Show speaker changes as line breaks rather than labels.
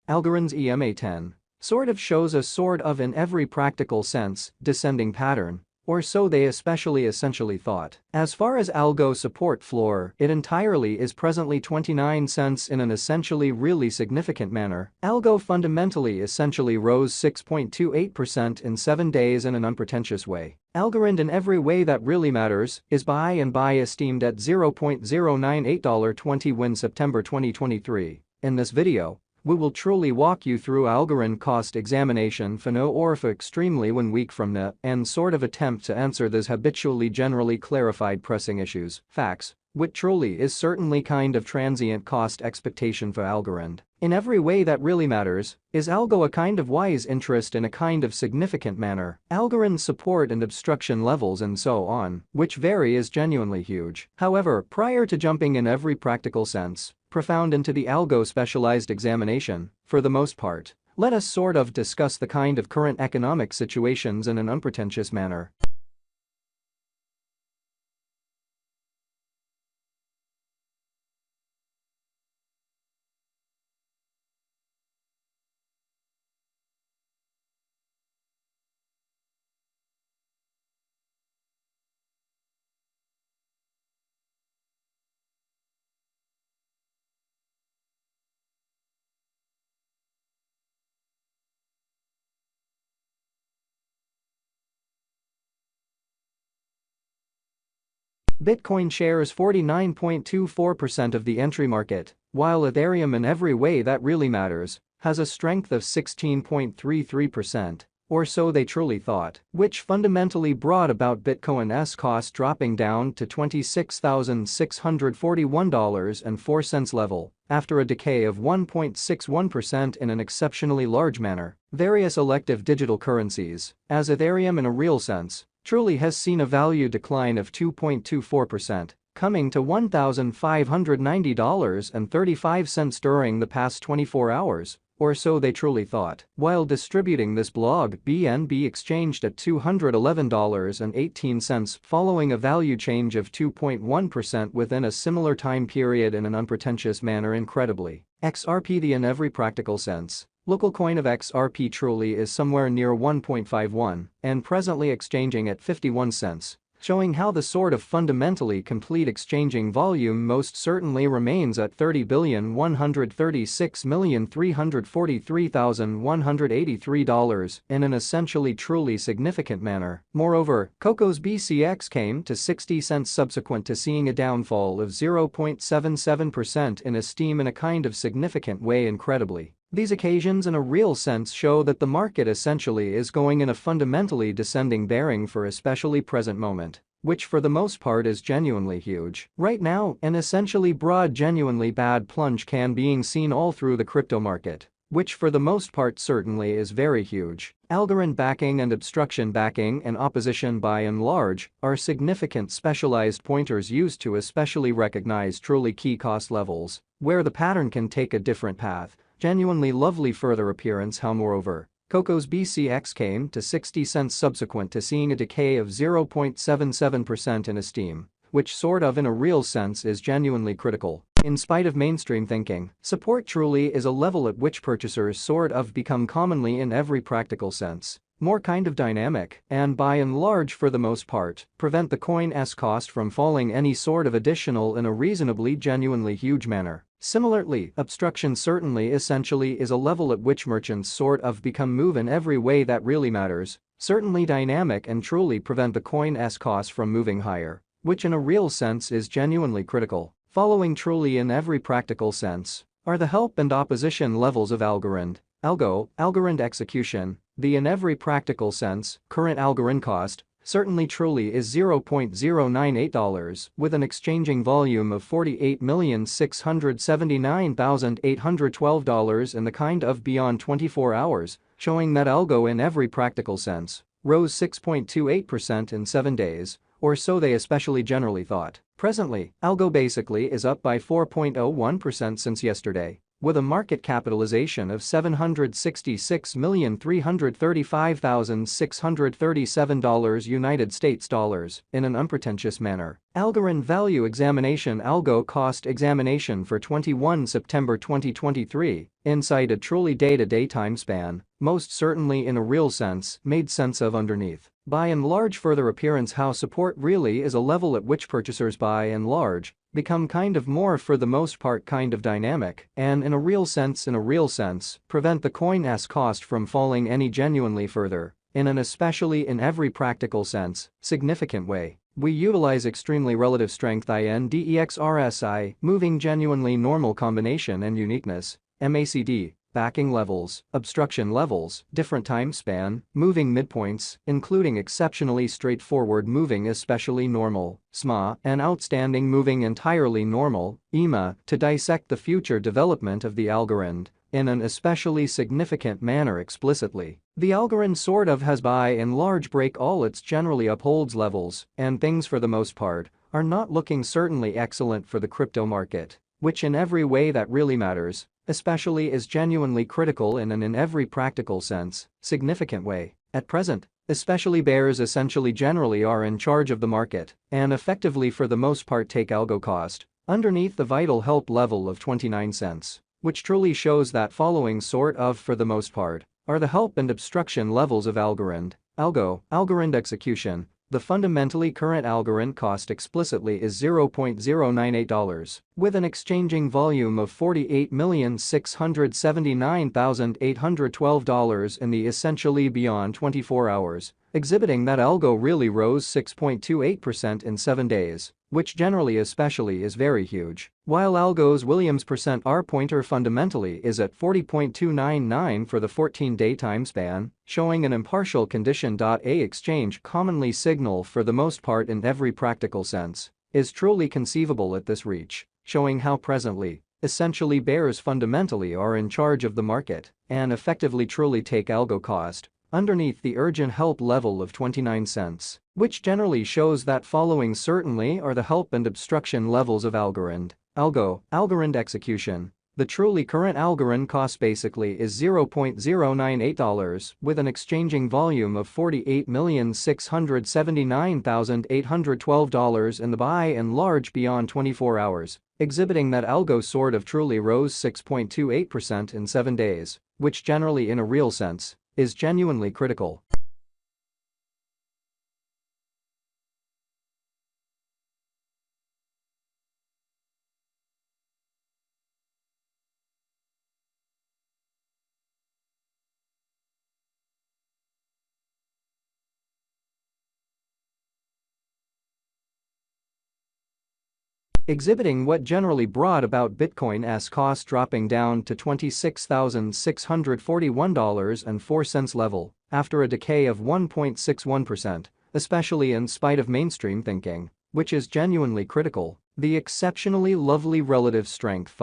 Algorand's EMA10 sort of shows a sort of in every practical sense descending pattern, or so they essentially thought. As far as Algo support floor, it entirely is presently 29 cents in an essentially really significant manner. Algo fundamentally essentially rose 6.28% in 7 days in an unpretentious way. Algorand in every way that really matters is buy esteemed at $0.09820 when September 2023. In this video, we will truly walk you through Algorand cost examination for no or for extremely 1 week from now and sort of attempt to answer those habitually generally clarified pressing issues, facts, which truly is certainly kind of transient cost expectation for Algorand. In every way that really matters, is Algo a kind of wise interest in a kind of significant manner? Algorand support and obstruction levels and so on, which vary is genuinely huge. However, prior to jumping in every practical sense, profound into the Algo specialized examination, for the most part, let us sort of discuss the kind of current economic situations in an unpretentious manner. Bitcoin shares 49.24% of the entry market, while Ethereum in every way that really matters has a strength of 16.33%, or so they truly thought, which fundamentally brought about Bitcoin's cost dropping down to $26,641.04 level after a decay of 1.61% in an exceptionally large manner. Various elective digital currencies, as Ethereum in a real sense, truly has seen a value decline of 2.24%, coming to $1,590.35 during the past 24 hours, or so they truly thought. While distributing this blog, BNB exchanged at $211.18 following a value change of 2.1% within a similar time period in an unpretentious manner. Incredibly, XRP in every practical sense, local coin of XRP truly is somewhere near 1.51 and presently exchanging at 51 cents, showing how the sort of fundamentally complete exchanging volume most certainly remains at $30,136,343,183 in an essentially truly significant manner. Moreover, Coco's BCX came to 60 cents subsequent to seeing a downfall of 0.77% in esteem in a kind of significant way. Incredibly, these occasions in a real sense show that the market essentially is going in a fundamentally descending bearing for especially present moment, which for the most part is genuinely huge. Right now, an essentially broad genuinely bad plunge can being seen all through the crypto market, which for the most part certainly is very huge. Algorand backing and obstruction backing and opposition by and large are significant specialized pointers used to especially recognize truly key cost levels, where the pattern can take a different path. Genuinely lovely further appearance. How moreover, Coco's BCX came to 60 cents subsequent to seeing a decay of 0.77% in esteem, which sort of in a real sense is genuinely critical. In spite of mainstream thinking, support truly is a level at which purchasers sort of become commonly in every practical sense more kind of dynamic and by and large for the most part prevent the coin's cost from falling any sort of additional in a reasonably genuinely huge manner. Similarly, obstruction certainly essentially is a level at which merchants sort of become move in every way that really matters, certainly dynamic and truly prevent the coin's cost from moving higher, which in a real sense is genuinely critical. Following truly in every practical sense are the help and opposition levels of Algorand, Algo, Algorand execution. The in every practical sense, current Algorand cost certainly truly is $0.098 with an exchanging volume of $48,679,812 in the kind of beyond 24 hours, showing that Algo in every practical sense rose 6.28% in 7 days, or so they especially generally thought. Presently, Algo basically is up by 4.01% since yesterday, with a market capitalization of $766,335,637 United States dollars in an unpretentious manner. Algorand Value Examination Algo Cost Examination for 21 September 2023, inside a truly day-to-day time span, most certainly in a real sense, made sense of underneath. By and large further appearance how support really is a level at which purchasers by and large become kind of more for the most part kind of dynamic and in a real sense prevent the coin's cost from falling any genuinely further, in an especially in every practical sense, significant way. We utilize extremely relative strength index RSI, moving genuinely normal combination and uniqueness, MACD, backing levels, obstruction levels, different time span, moving midpoints, including exceptionally straightforward moving especially normal, SMA, and outstanding moving entirely normal, EMA, to dissect the future development of the Algorand in an especially significant manner explicitly. The Algorand sort of has by and large break all its generally upholds levels, and things for the most part are not looking certainly excellent for the crypto market, which in every way that really matters, especially is genuinely critical in every practical sense, significant way. At present, especially bears essentially generally are in charge of the market and effectively for the most part take algo cost underneath the vital help level of 29 cents, which truly shows that following sort of for the most part are the help and obstruction levels of Algorand, Algorand execution. The fundamentally current Algorand cost explicitly is $0.098, with an exchanging volume of $48,679,812 in the essentially beyond 24 hours, exhibiting that Algo really rose 6.28% in 7 days, which generally especially is very huge, while Algo's Williams %R pointer fundamentally is at 40.299 for the 14-day time span, showing an impartial condition. A exchange commonly signal for the most part in every practical sense is truly conceivable at this reach, showing how presently, essentially bears fundamentally are in charge of the market and effectively truly take algo cost underneath the urgent help level of 29 cents, which generally shows that following certainly are the help and obstruction levels of Algorand, Algorand execution. The truly current Algorand cost basically is $0.098 with an exchanging volume of $48,679,812 in the by and large beyond 24 hours, exhibiting that Algo sort of truly rose 6.28% in 7 days, which generally in a real sense is genuinely critical. Exhibiting what generally brought about Bitcoin's cost dropping down to $26,641.04 level after a decay of 1.61%, especially in spite of mainstream thinking, which is genuinely critical. The exceptionally lovely relative strength